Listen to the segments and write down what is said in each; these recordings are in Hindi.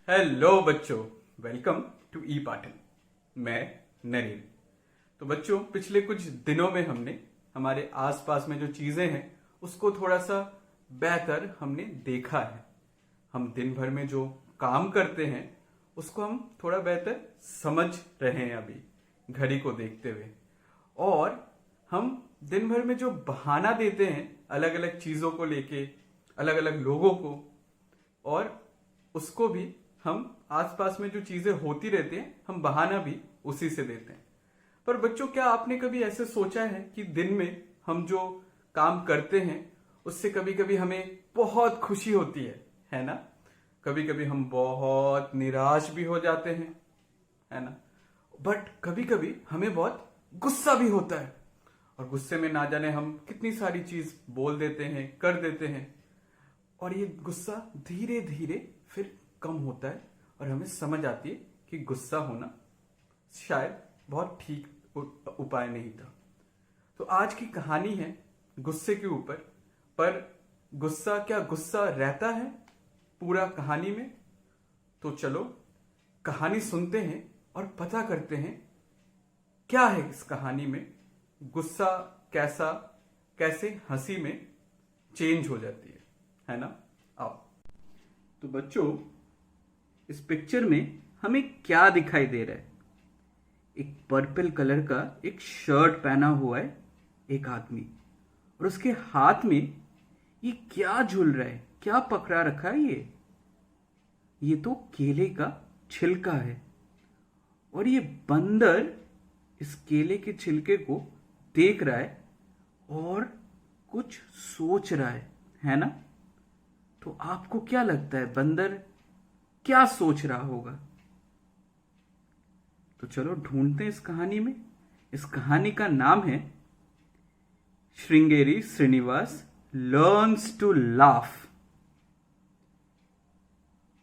हेलो बच्चों, वेलकम टू ई पाठन। मैं नरेन। तो बच्चों, पिछले कुछ दिनों में हमने हमारे आसपास में जो चीजें हैं उसको थोड़ा सा बेहतर हमने देखा है। हम दिन भर में जो काम करते हैं उसको हम थोड़ा बेहतर समझ रहे हैं अभी घड़ी को देखते हुए। और हम दिन भर में जो बहाना देते हैं अलग अलग चीजों को लेके, अलग अलग लोगों को, और उसको भी हम आसपास में जो चीजें होती रहती हैं हम बहाना भी उसी से देते हैं। पर बच्चों, क्या आपने कभी ऐसे सोचा है कि दिन में हम जो काम करते हैं उससे कभी कभी हमें बहुत खुशी होती है ना? कभी कभी हम बहुत निराश भी हो जाते हैं, है ना? बट कभी कभी हमें बहुत गुस्सा भी होता है, और गुस्से में ना जाने हम कितनी सारी चीज बोल देते हैं, कर देते हैं, और ये गुस्सा धीरे धीरे फिर कम होता है और हमें समझ आती है कि गुस्सा होना शायद बहुत ठीक उपाय नहीं था। तो आज की कहानी है गुस्से के ऊपर। पर गुस्सा, क्या गुस्सा रहता है पूरा कहानी में? तो चलो कहानी सुनते हैं और पता करते हैं क्या है इस कहानी में। गुस्सा कैसे हंसी में चेंज हो जाती है ना? आओ। तो बच्चों, इस पिक्चर में हमें क्या दिखाई दे रहा है? एक पर्पल कलर का एक शर्ट पहना हुआ है एक आदमी, और उसके हाथ में ये क्या झूल रहा है, क्या पकड़ा रखा है? ये तो केले का छिलका है, और ये बंदर इस केले के छिलके को देख रहा है और कुछ सोच रहा है ना? तो आपको क्या लगता है बंदर क्या सोच रहा होगा? तो चलो ढूंढते हैं इस कहानी में। इस कहानी का नाम है Sringeri Srinivas learns to laugh.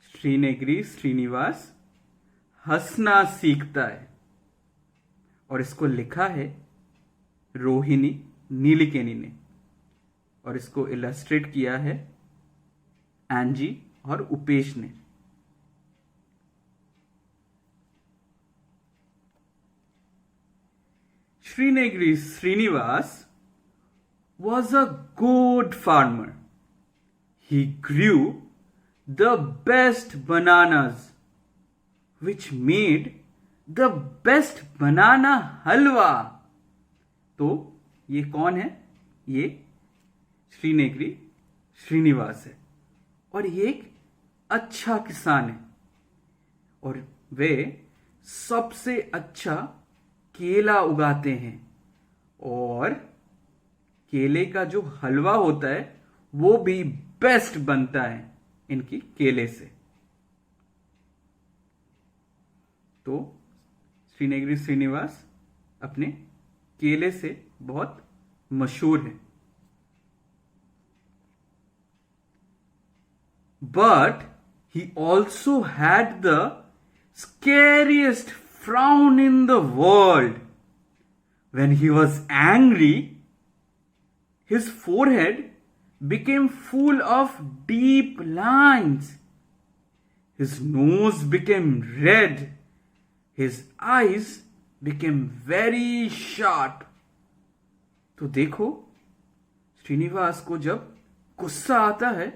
Sringeri Srinivas हंसना सीखता है, और इसको लिखा है रोहिणी नीलिकेनी ने, और इसको इलस्ट्रेट किया है एंजी और उपेश ने। Srinagiri Srinivas was a good farmer. He grew the best bananas, which made the best banana halwa. तो ये कौन है? ये श्रीनगरी श्रीनिवास है, और ये एक अच्छा किसान है, और वे सबसे अच्छा केला उगाते हैं, और केले का जो हलवा होता है वो भी बेस्ट बनता है इनकी केले से। तो श्रीनगरी श्रीनिवास अपने केले से बहुत मशहूर है। But he also had the scariest frown in the world. When he was angry, his forehead became full of deep lines. His nose became red. His eyes became very sharp. तो देखो, श्रीनिवास को जब गुस्सा आता है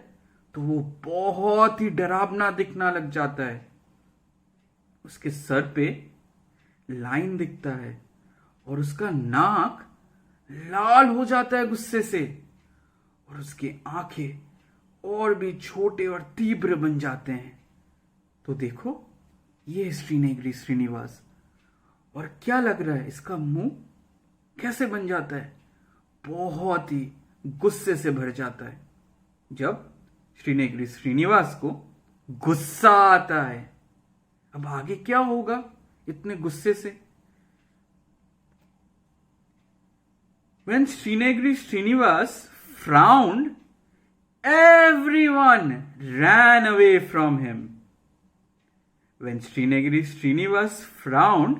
तो वो बहुत ही डरावना दिखना लग जाता है। उसके सर पे लाइन दिखता है, और उसका नाक लाल हो जाता है गुस्से से, और उसकी आंखें और भी छोटे और तीव्र बन जाते हैं। तो देखो, ये श्रीनगरी श्रीनिवास, और क्या लग रहा है, इसका मुंह कैसे बन जाता है? बहुत ही गुस्से से भर जाता है जब श्रीनगरी श्रीनिवास को गुस्सा आता है। अब आगे क्या होगा इतने गुस्से से? When Srinagiri Srinivas frowned, everyone ran away from him. When Srinagiri Srinivas frowned,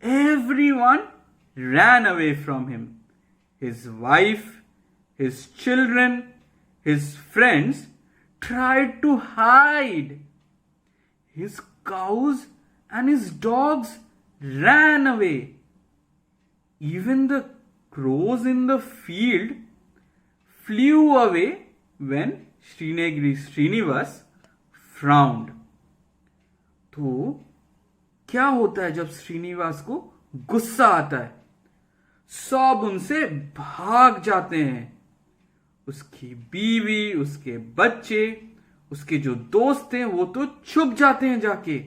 everyone ran away from him. His wife, his children, his friends tried to hide. his cows and his dogs ran away. Even the crows in the field flew away when Srinagiri Srinivas frowned. तो क्या होता है जब श्रीनिवास को गुस्सा आता है? सब उनसे भाग जाते हैं. उसकी बीवी, उसके बच्चे, उसके जो दोस्त हैं वो तो छुप जाते हैं जाके,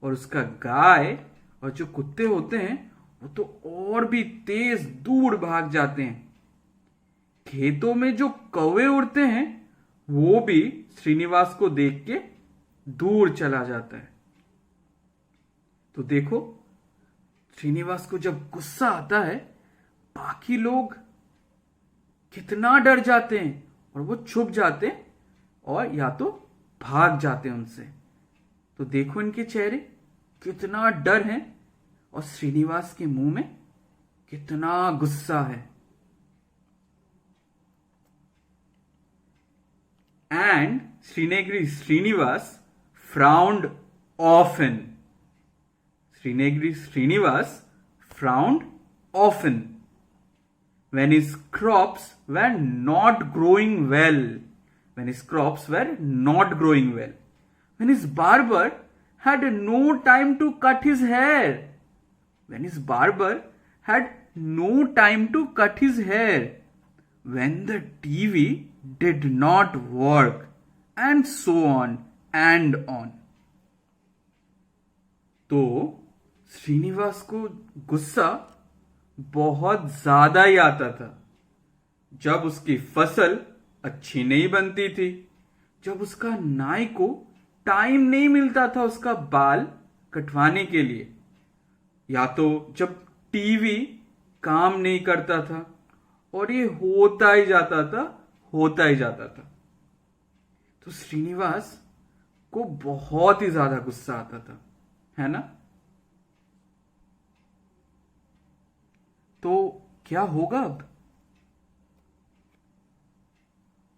और उसका गाय और जो कुत्ते होते हैं वो तो और भी तेज दूर भाग जाते हैं. खेतों में जो कौवे उड़ते हैं वो भी श्रीनिवास को देख के दूर चला जाता है. तो देखो, श्रीनिवास को जब गुस्सा आता है बाकी लोग कितना डर जाते हैं और वो छुप जाते हैं और या तो भाग जाते हैं उनसे. तो देखो इनके चेहरे कितना डर है और श्रीनिवास के मुंह में कितना गुस्सा है. And Srinagiri Srinivas frowned often. Srinagiri Srinivas frowned often when his crops were not growing well. When his crops were not growing well. When his barber had no time to cut his hair. When his barber had no time to cut his hair. When the TV did not work, and so on and on. तो श्रीनिवास को गुस्सा बहुत ज्यादा ही आता था जब उसकी फसल अच्छी नहीं बनती थी, जब उसका नाई को टाइम नहीं मिलता था उसका बाल कटवाने के लिए, या तो जब टीवी काम नहीं करता था. और ये होता ही जाता था. तो श्रीनिवास को बहुत ही ज्यादा गुस्सा आता था, है ना? तो क्या होगा अब?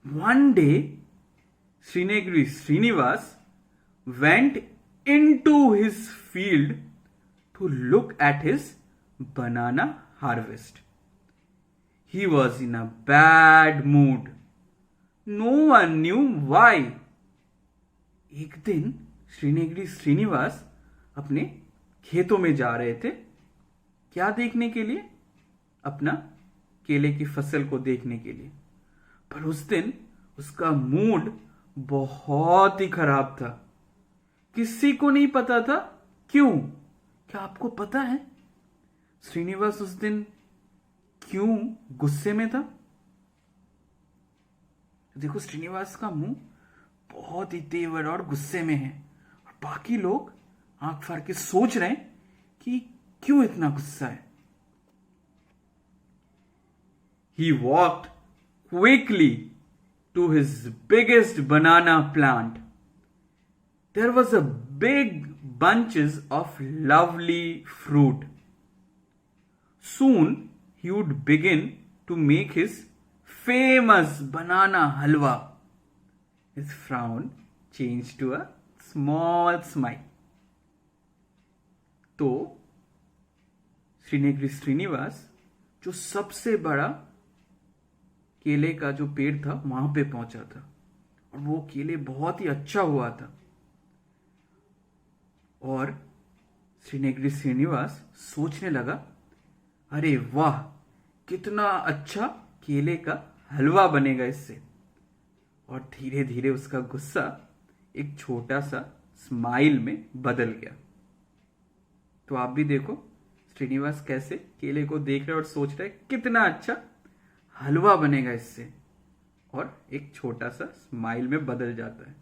One day, Srinagiri Srinivas went into his field to look at his banana harvest. He was in a bad mood. No one knew why. एक दिन श्रीनगरी श्रीनिवास अपने खेतों में जा रहे थे. क्या देखने के लिए? अपना केले की फसल को देखने के लिए. पर उस दिन उसका मूड बहुत ही खराब था. किसी को नहीं पता था क्यों. क्या आपको पता है श्रीनिवास उस दिन क्यों गुस्से में था? देखो, श्रीनिवास का मुंह बहुत ही तेवर और गुस्से में है और बाकी लोग आंख फाड़ के सोच रहे हैं कि क्यों इतना गुस्सा है. He walked quickly to his biggest banana plant. There was a big bunches of lovely fruit. Soon he would begin to make his famous banana halwa. His frown changed to a small smile. तो श्रीनगरी श्रीनिवास जो सबसे बड़ा केले का जो पेड़ था वहां पे पहुंचा था और वो केले बहुत ही अच्छा हुआ था. और श्रीनगरी श्रीनिवास सोचने लगा, अरे वाह, कितना अच्छा केले का हलवा बनेगा इससे. और धीरे धीरे उसका गुस्सा एक छोटा सा स्माइल में बदल गया. तो आप भी देखो श्रीनिवास कैसे केले को देख रहे और सोच रहे कितना अच्छा हलवा बनेगा इससे, और एक छोटा सा स्माइल में बदल जाता है.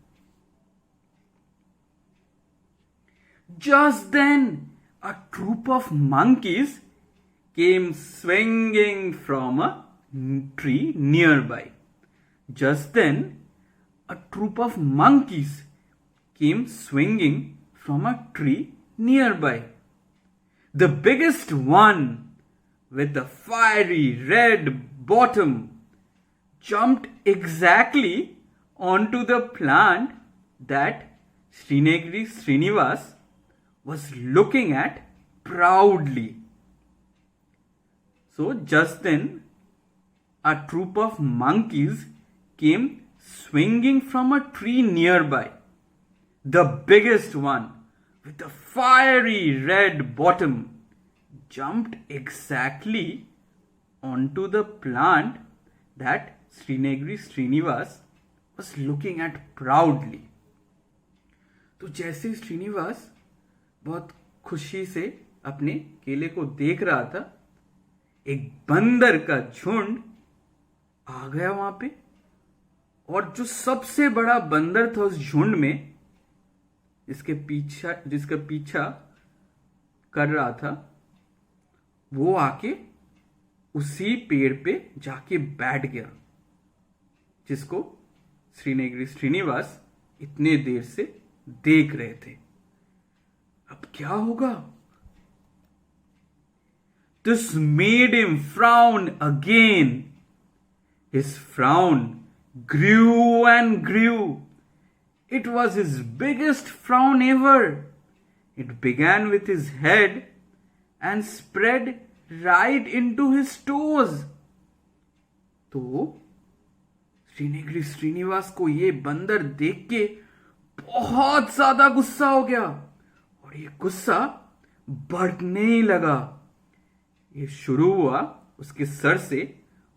Just then a troop of monkeys came swinging from a tree nearby. Just then a troop of monkeys came swinging from a tree nearby. The biggest one, with the fiery red bottom, jumped exactly onto the plant that Srinagiri Srinivas was looking at proudly. So just then, a troop of monkeys came swinging from a tree nearby. The biggest one, with a fiery red bottom, jumped exactly onto the plant that Srinagiri Srinivas was looking at proudly. तो जैसे श्रीनिवास बहुत खुशी से अपने केले को देख रहा था, एक बंदर का झुंड आ गया वहां पे, और जो सबसे बड़ा बंदर था उस झुंड में, जिसका पीछा कर रहा था, वो आके उसी पेड़ पे जाके बैठ गया जिसको श्रीनगरी श्रीनिवास इतने देर से देख रहे थे। अब क्या होगा? This made him frown again. His frown grew and grew. It was his biggest frown ever. It began with his head and spread right into his toes. तो श्रीनगरी श्रीनिवास को ये बंदर देख के बहुत ज्यादा गुस्सा हो गया, और ये गुस्सा बढ़ने ही लगा। ये शुरू हुआ उसके सर से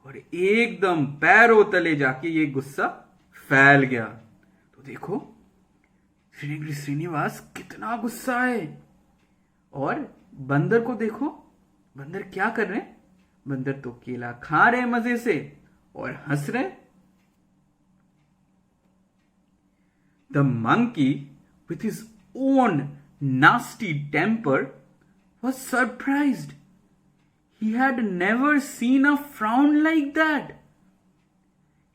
और एकदम पैरों तले जाके ये गुस्सा फैल गया। तो देखो श्रीनगरी श्रीनिवास कितना गुस्सा है, और बंदर को देखो, बंदर क्या कर रहे हैं? बंदर तो केला खा रहे हैं मजे से और हंस रहे। The monkey, with his own nasty temper, was surprised. He had never seen a frown like that.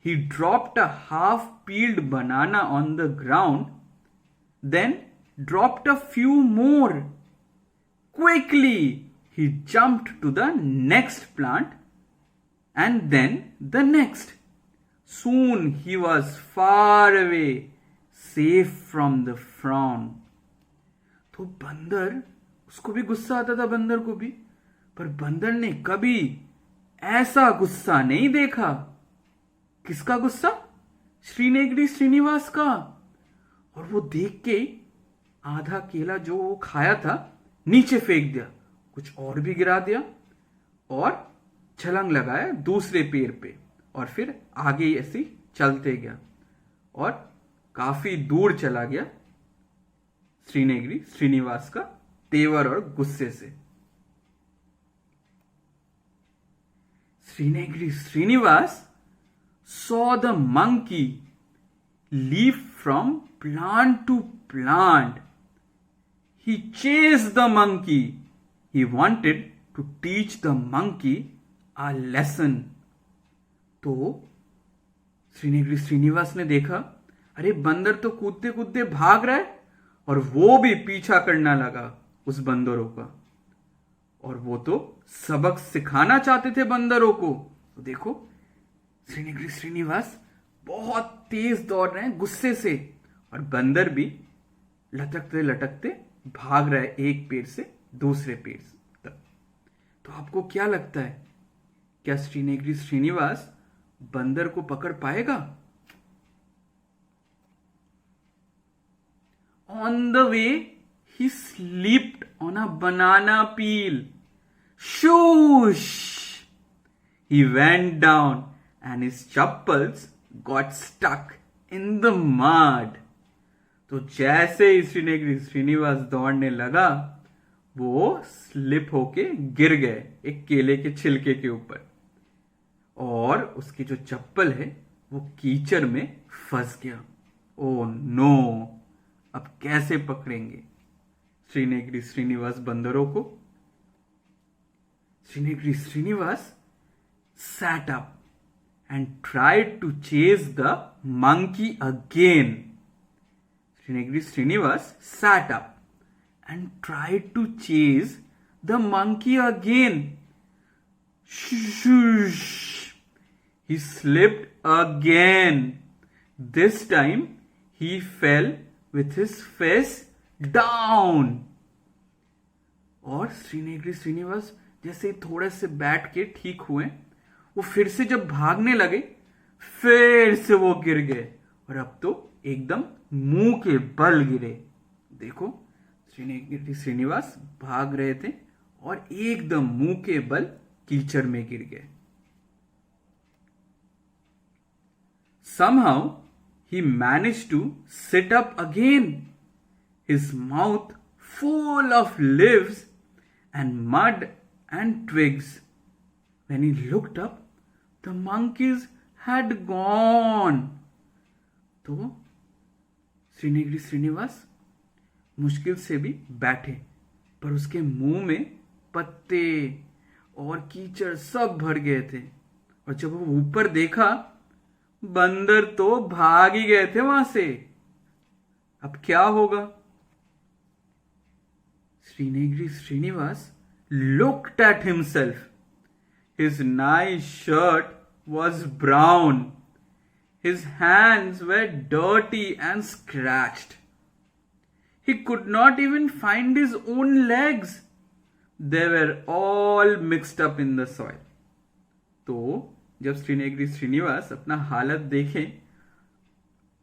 He dropped a half-peeled banana on the ground, then dropped a few more. Quickly, he jumped to the next plant and then the next. Soon he was far away, safe from the frown. तो बंदर, उसको भी गुस्सा आता था, बंदर को भी, पर बंदर ने कभी ऐसा गुस्सा नहीं देखा। किसका गुस्सा? श्रीनगरी श्रीनिवास का। और वो देख के आधा केला जो वो खाया था नीचे फेंक दिया, कुछ और भी गिरा दिया, और छलांग लगाया दूसरे पेड़ पे, और फिर आगे ऐसे चलते गया और काफी दूर चला गया श्रीनगरी श्रीनिवास का तेवर और गुस्से से। Srinagiri Srinivas saw the monkey leap from plant to plant. He chased the monkey. He wanted to teach the monkey a lesson. तो श्रीनगरी श्रीनिवास ने देखा, अरे बंदर तो कूदते कूदते भाग रहा है, और वो भी पीछा करना लगा उस बंदरों का, और वो तो सबक सिखाना चाहते थे बंदरों को। तो देखो श्रीनगरी श्रीनिवास बहुत तेज दौड़ रहे हैं गुस्से से, और बंदर भी लटकते लटकते भाग रहा है एक पेड़ से दूसरे पेड़ तक। तो आपको क्या लगता है, क्या श्रीनगरी श्रीनिवास बंदर को पकड़ पाएगा? On the way, he slipped on a banana peel. Shoosh! He went down and his chappals got stuck in the mud. तो जैसे ही श्रीनगरी श्रीनिवास दौड़ने लगा, वो स्लिप होके गिर गए एक केले के छिलके के ऊपर, और उसकी जो चप्पल है वो कीचड़ में फंस गया। Oh no! अब कैसे पकड़ेंगे श्रीनगरी श्रीनिवास बंदरों को? Srinagiri Srinivas sat up and tried to chase the monkey again. Srinagiri Srinivas sat up and tried to chase the monkey again. Shush! He slipped again. This time he fell with his face down. और श्रीनेगरी श्रीनिवास जैसे थोड़े से बैठ के ठीक हुए, वो फिर से जब भागने लगे, फिर से वो गिर गए और अब तो एकदम मुंह के बल गिरे। देखो, श्रीनेगरी श्रीनिवास भाग रहे थे और एकदम मुंह के बल कीचड़ में गिर गए। Somehow he managed to sit up again, his mouth full of leaves and mud and twigs. When he looked up, the monkeys had gone. तो श्रीनेगरी श्रीनिवास मुश्किल से भी बैठे, पर उसके मुंह में पत्ते और कीचड़ सब भर गए थे। और जब वो ऊपर देखा, बंदर तो भाग ही गए थे वहां से। अब क्या होगा? श्रीनेगरी Srinivas looked at himself. His nice shirt was brown. His hands were dirty and scratched. He could not even find his own legs. They were all mixed up in the soil. तो जब श्रीनेगरी श्रीनिवास अपना हालत देखे,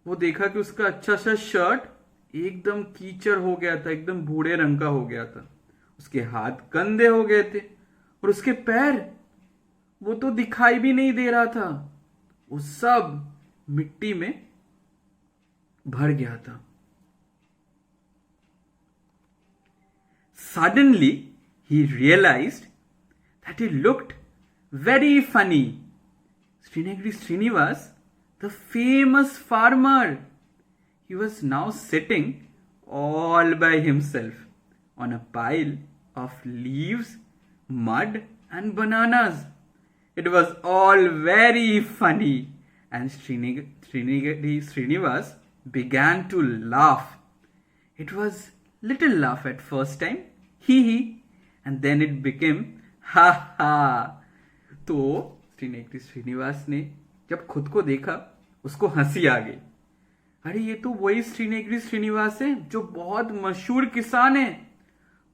वो देखा कि उसका अच्छा सा शर्ट एकदम कीचड़ हो गया था, एकदम भूरे रंग का हो गया था। उसके हाथ गंदे हो गए थे और उसके पैर, वो तो दिखाई भी नहीं दे रहा था, वो सब मिट्टी में भर गया था। Suddenly he realized that he looked very funny. श्रीनेगरी Srinivas, the famous farmer, he was now sitting all by himself on a pile of leaves, mud and bananas. It was all very funny and Srinivas Srinivas began to laugh. It was little laugh at first time, hee hee, and then it became ha ha. तो श्रीनेगरी श्रीनिवास ने जब खुद को देखा, उसको हंसी आ गई। अरे ये तो वही श्रीनेगरी श्रीनिवास है जो बहुत मशहूर किसान है,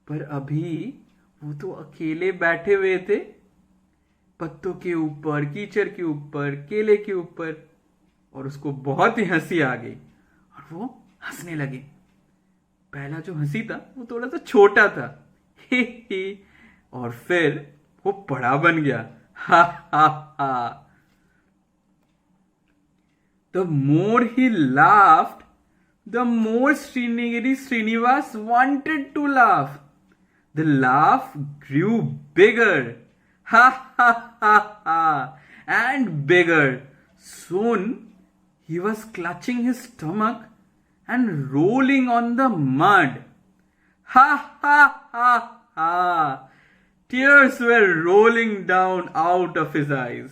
पर अभी वो तो अकेले बैठे हुए थे पत्तों के ऊपर, कीचड़ के ऊपर, केले के ऊपर, और उसको बहुत ही हंसी आ गई और वो हंसने लगे। पहला जो हंसी था वो थोड़ा सा छोटा था, हे हे, और फिर वो बड़ा बन गया, हा हा हा। The more he laughed, the more Srinivas Srinivas wanted to laugh. The laugh grew bigger, ha ha ha ha, and bigger. Soon he was clutching his stomach and rolling on the mud. Ha ha ha ha. Tears were rolling down out of his eyes.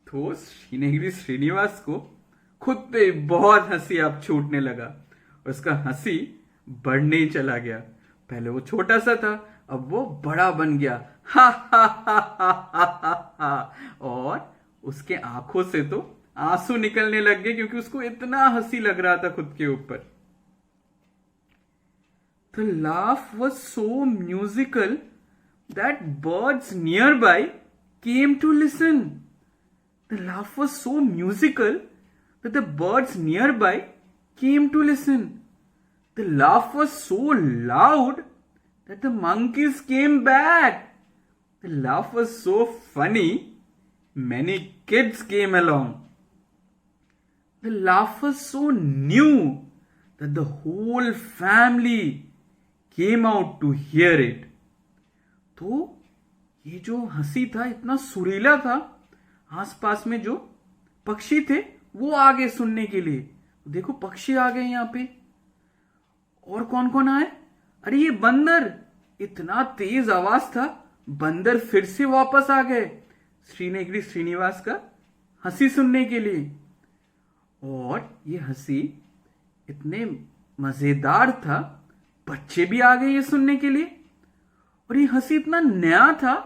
तो श्रीनेगरी श्रीनिवास को खुद पे बहुत हंसी अब छूटने लगा और उसका हंसी बढ़ने ही चला गया। पहले वो छोटा सा था, अब वो बड़ा बन गया, हा हा हा हा हा हा, और उसके आंखों से तो आंसू निकलने लग गए क्योंकि उसको इतना हंसी लग रहा था खुद के ऊपर। The laugh was so musical that birds nearby came to listen. The laugh was so musical that the birds nearby came to listen. The laugh was so loud that the monkeys came back. The laugh was so funny, many kids came along. The laugh was so new that the whole family came out to hear it. तो ये जो हंसी था इतना सुरीला था, आसपास में जो पक्षी थे वो आ गए सुनने के लिए। देखो पक्षी आ गए यहाँ पे, और कौन कौन आए? अरे ये बंदर, इतना तेज आवाज था, बंदर फिर से वापस आ गए श्रीनेगरी श्रीनिवास का हंसी सुनने के लिए। और ये हंसी इतने मजेदार था, बच्चे भी आ गए ये सुनने के लिए, और ये हंसी इतना नया था,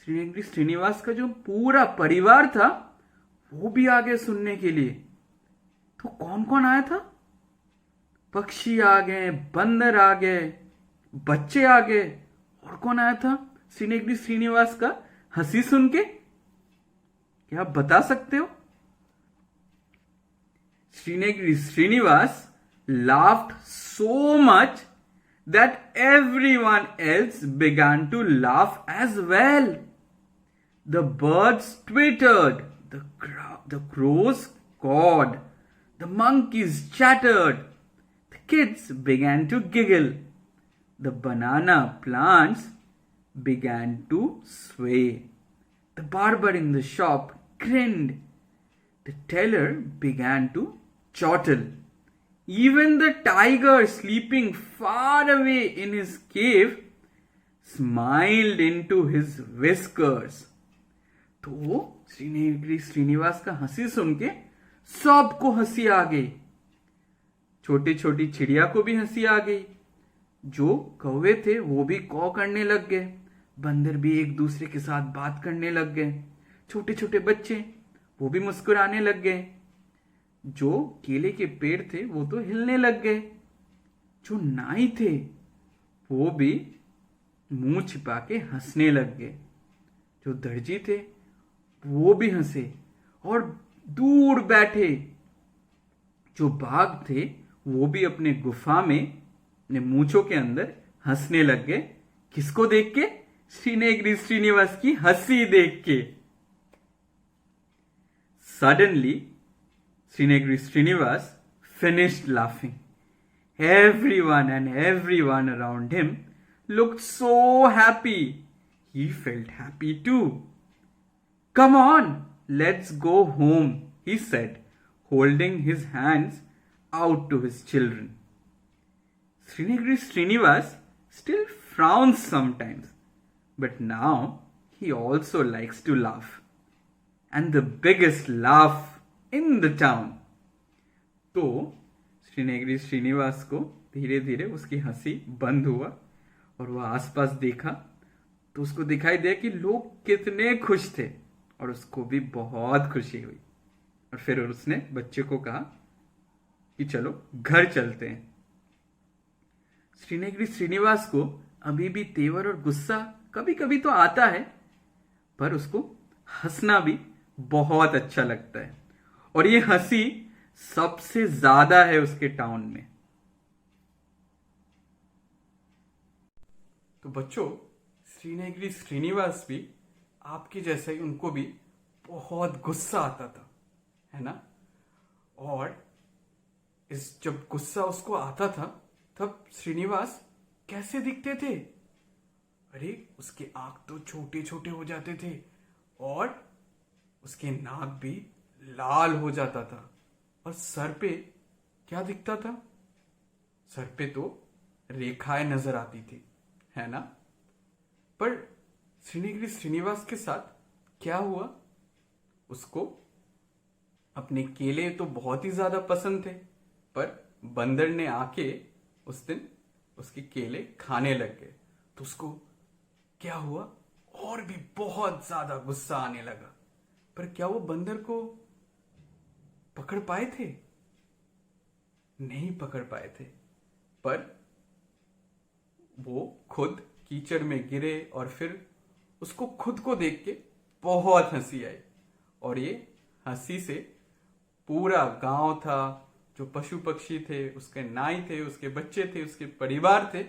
श्रीनेगरी श्रीनिवास का जो पूरा परिवार था वो भी आ गए सुनने के लिए। तो कौन कौन आया था? पक्षी आ गए, बंदर आ गए, बच्चे आ गए, और कौन आया था श्रीनगरी श्रीनिवास का हंसी सुन के? क्या आप बता सकते हो? Srinagiri Srinivas laughed so much that everyone else began to laugh as well. The birds twittered, the crows cawed, the monkeys chattered, the kids began to giggle, the banana plants began to sway, the barber in the shop grinned, the teller began to chortle. Even the tiger sleeping far away in his cave smiled into his whiskers. तो श्रीनगरी श्रीनिवास का हंसी सुन के सबको हंसी आ गई। छोटी छोटी चिड़िया को भी हंसी आ गई। जो कौवे थे वो भी कौ करने लग गए। बंदर भी एक दूसरे के साथ बात करने लग गए। छोटे छोटे बच्चे वो भी मुस्कुराने लग गए। जो केले के पेड़ थे वो तो हिलने लग गए। जो नाई थे वो भी मुंह छिपा के हंसने लग गए। जो दर्जी थे वो भी हंसे। और दूर बैठे जो बाघ थे वो भी अपने गुफा में अपने मूंछों के अंदर हंसने लग गए। किसको देख के? श्रीनगरी श्रीनिवास की हंसी देख के। Suddenly, Srinagiri Srinivas finished laughing. Everyone around him looked so happy. He felt happy too. Come on, let's go home, he said, holding his hands out to his children. Srinagiri Srinivas still frowns sometimes, but now he also likes to laugh. And the biggest laugh in the town. तो श्रीनगरी श्रीनिवास को धीरे धीरे उसकी हंसी बंद हुआ और वह आसपास देखा तो उसको दिखाई दिया कि लोग कितने खुश थे और उसको भी बहुत खुशी हुई। और फिर उसने बच्चे को कहा कि चलो घर चलते हैं। श्रीनगरी श्रीनिवास को अभी भी तेवर और गुस्सा कभी कभी तो आता है, पर उसको हंसना भी बहुत अच्छा लगता है। और ये हंसी सबसे ज्यादा है उसके टाउन में। तो बच्चों, श्रीनगरी श्रीनिवास भी आपके जैसा ही, उनको भी बहुत गुस्सा आता था, है ना? और जब गुस्सा उसको आता था तब श्रीनिवास कैसे दिखते थे? अरे उसके आंख तो छोटे छोटे हो जाते थे और उसके नाक भी लाल हो जाता था। और सर पे क्या दिखता था? सर पे तो रेखाएं नजर आती थी, है ना? पर श्रीनगरी श्रीनिवास के साथ क्या हुआ? उसको अपने केले तो बहुत ही ज्यादा पसंद थे, पर बंदर ने आके उस दिन उसके केले खाने लग गए। तो उसको क्या हुआ? और भी बहुत ज्यादा गुस्सा आने लगा। पर क्या वो बंदर को पकड़ पाए थे? नहीं पकड़ पाए थे। पर वो खुद कीचड़ में गिरे और फिर उसको खुद को देख के बहुत हंसी आई। और ये हंसी से पूरा गांव था, जो पशु पक्षी थे, उसके नाई थे, उसके बच्चे थे, उसके परिवार थे,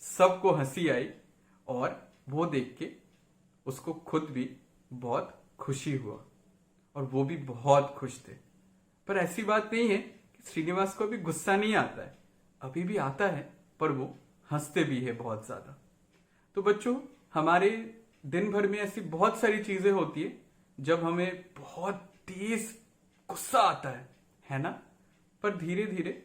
सबको हंसी आई। और वो देख के उसको खुद भी बहुत खुशी हुआ और वो भी बहुत खुश थे। पर ऐसी बात नहीं है कि श्रीनिवास को भी गुस्सा नहीं आता है, अभी भी आता है, पर वो हंसते भी है बहुत ज्यादा। तो बच्चों, हमारे दिन भर में ऐसी बहुत सारी चीजें होती है जब हमें बहुत तेज गुस्सा आता है ना? पर धीरे धीरे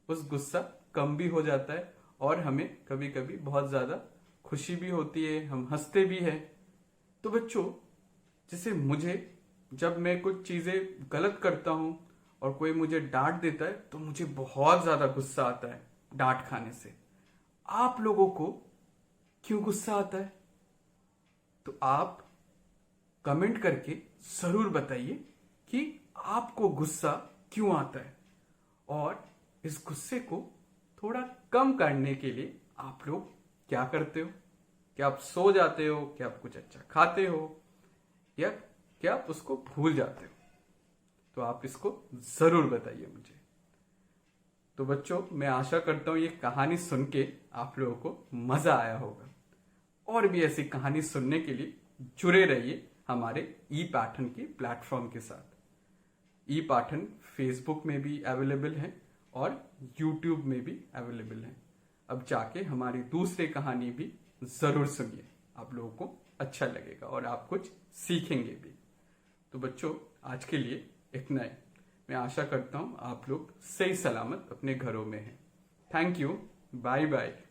उस गुस्सा कम भी हो जाता है और हमें कभी कभी बहुत ज्यादा खुशी भी होती है, हम हंसते भी हैं। तो बच्चों, जैसे मुझे, जब मैं कुछ चीजें गलत करता हूं और कोई मुझे डांट देता है तो मुझे बहुत ज्यादा गुस्सा आता है डांट खाने से। आप लोगों को क्यों गुस्सा आता है? तो आप कमेंट करके जरूर बताइए कि आपको गुस्सा क्यों आता है। और इस गुस्से को थोड़ा कम करने के लिए आप लोग क्या करते हो? क्या आप सो जाते हो? क्या आप कुछ अच्छा खाते हो? या क्या आप उसको भूल जाते हो? तो आप इसको जरूर बताइए मुझे। तो बच्चों, मैं आशा करता हूं ये कहानी सुन के आप लोगों को मजा आया होगा। और भी ऐसी कहानी सुनने के लिए जुड़े रहिए हमारे ई पाठन के प्लेटफॉर्म के साथ। ई पाठन फेसबुक में भी अवेलेबल है और यूट्यूब में भी अवेलेबल है। अब जाके हमारी दूसरी कहानी भी जरूर सुनिए, आप लोगों को अच्छा लगेगा और आप कुछ सीखेंगे भी। तो बच्चों, आज के लिए इतना ही। मैं आशा करता हूं आप लोग सही सलामत अपने घरों में हैं। Thank you, bye bye.